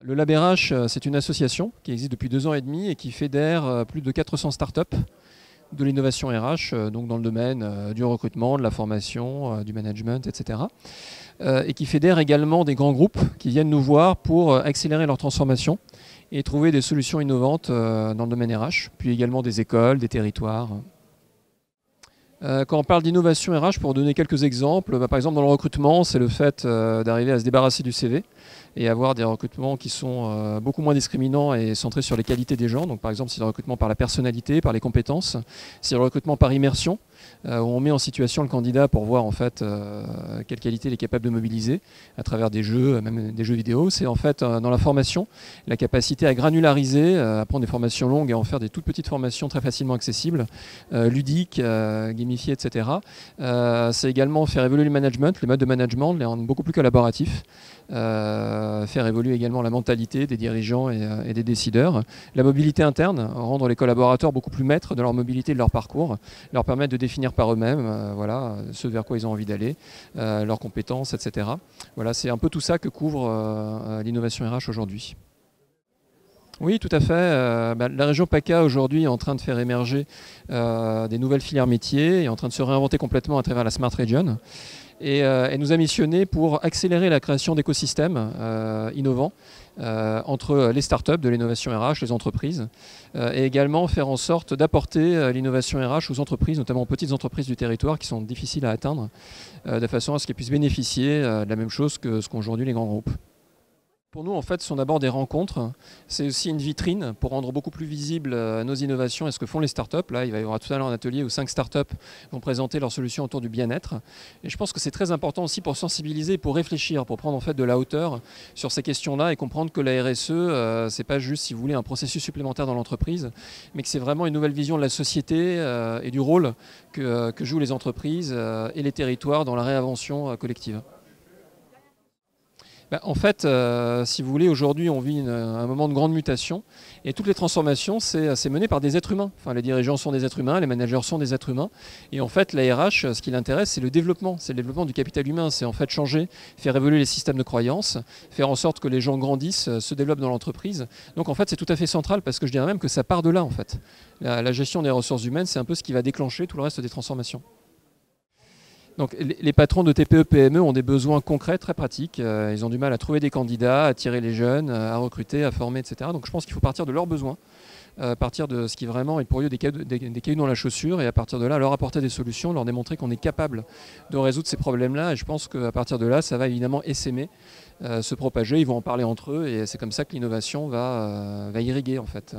Le Lab RH, c'est une association qui existe depuis 2 ans et demi et qui fédère plus de 400 startups de l'innovation RH, donc dans le domaine du recrutement, de la formation, du management, etc. Et qui fédère également des grands groupes qui viennent nous voir pour accélérer leur transformation et trouver des solutions innovantes dans le domaine RH, puis également des écoles, des territoires. Quand on parle d'innovation RH, pour donner quelques exemples, par exemple dans le recrutement, c'est le fait d'arriver à se débarrasser du CV et avoir des recrutements qui sont beaucoup moins discriminants et centrés sur les qualités des gens. Donc par exemple, c'est le recrutement par la personnalité, par les compétences, c'est le recrutement par immersion, où on met en situation le candidat pour voir en fait quelle qualité il est capable de mobiliser à travers des jeux, même des jeux vidéo. C'est en fait dans la formation, la capacité à granulariser, à prendre des formations longues et en faire des toutes petites formations très facilement accessibles, ludiques, gamifiées, etc. C'est également faire évoluer le management, les modes de management, les rendre beaucoup plus collaboratifs. Faire évoluer également la mentalité des dirigeants et des décideurs. La mobilité interne, rendre les collaborateurs beaucoup plus maîtres de leur mobilité et de leur parcours, leur permettre de définir par eux-mêmes voilà, ce vers quoi ils ont envie d'aller, leurs compétences, etc. Voilà, c'est un peu tout ça que couvre l'innovation RH aujourd'hui. Oui, tout à fait. La région PACA aujourd'hui est en train de faire émerger des nouvelles filières métiers, est en train de se réinventer complètement à travers la Smart Region. Et elle nous a missionné pour accélérer la création d'écosystèmes innovants entre les startups de l'innovation RH, les entreprises, et également faire en sorte d'apporter l'innovation RH aux entreprises, notamment aux petites entreprises du territoire qui sont difficiles à atteindre, de façon à ce qu'elles puissent bénéficier de la même chose que ce qu'ont aujourd'hui les grands groupes. Pour nous, en fait, ce sont d'abord des rencontres. C'est aussi une vitrine pour rendre beaucoup plus visibles nos innovations et ce que font les startups. Là, il va y avoir tout à l'heure un atelier où 5 startups vont présenter leurs solutions autour du bien-être. Et je pense que c'est très important aussi pour sensibiliser, pour réfléchir, pour prendre en fait de la hauteur sur ces questions-là et comprendre que la RSE, c'est pas juste, si vous voulez, un processus supplémentaire dans l'entreprise, mais que c'est vraiment une nouvelle vision de la société et du rôle que jouent les entreprises et les territoires dans la réinvention collective. En fait, si vous voulez, aujourd'hui, on vit un moment de grande mutation et toutes les transformations, c'est mené par des êtres humains. Enfin, les dirigeants sont des êtres humains, les managers sont des êtres humains. Et en fait, la RH, ce qui l'intéresse, c'est le développement. C'est le développement du capital humain. C'est en fait changer, faire évoluer les systèmes de croyances, faire en sorte que les gens grandissent, se développent dans l'entreprise. Donc en fait, c'est tout à fait central parce que je dirais même que ça part de là, en fait. La gestion des ressources humaines, c'est un peu ce qui va déclencher tout le reste des transformations. Donc, les patrons de TPE-PME ont des besoins concrets, très pratiques. Ils ont du mal à trouver des candidats, à attirer les jeunes, à recruter, à former, etc. Donc je pense qu'il faut partir de leurs besoins, partir de ce qui vraiment est pour eux des cailloux dans la chaussure et à partir de là leur apporter des solutions, leur démontrer qu'on est capable de résoudre ces problèmes-là. Et je pense qu'à partir de là, ça va évidemment essaimer, se propager, ils vont en parler entre eux et c'est comme ça que l'innovation va irriguer en fait.